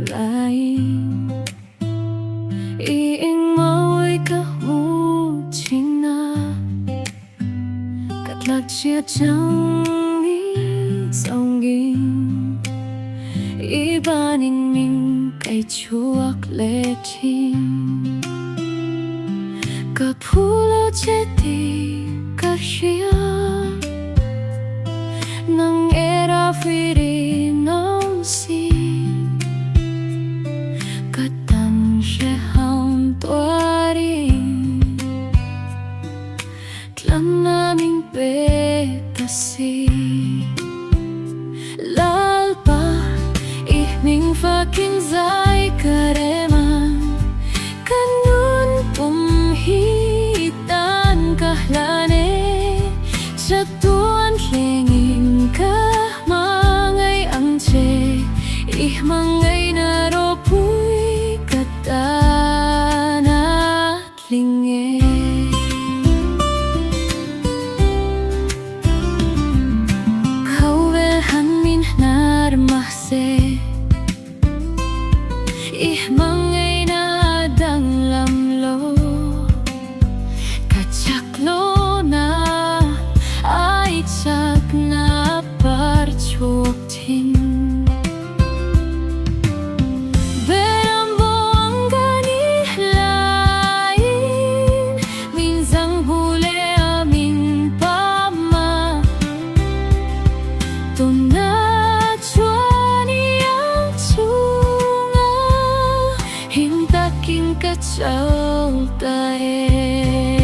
lain. Iing mau'y kamuting na Katlag siya diyang isongging Ibanin ming kay chuak leting Kapula jeti kahya Nang era firi nong si Katan siyang tuwarin Tlan naming betasi Lalpa ihming fucking zay kareman Kanun pumhitan kahlane Jatuan lingin ka mangay ang che Ihmangay naropuy katan at linge Kauwelhan min narmahse Ihmangay na adang lamlo Kachaklo na ay tsak na parchuok ting Berambo ang ganihlain Minsang huli aming pama Tunatuan iyang tsunga Hintaking kachaw tae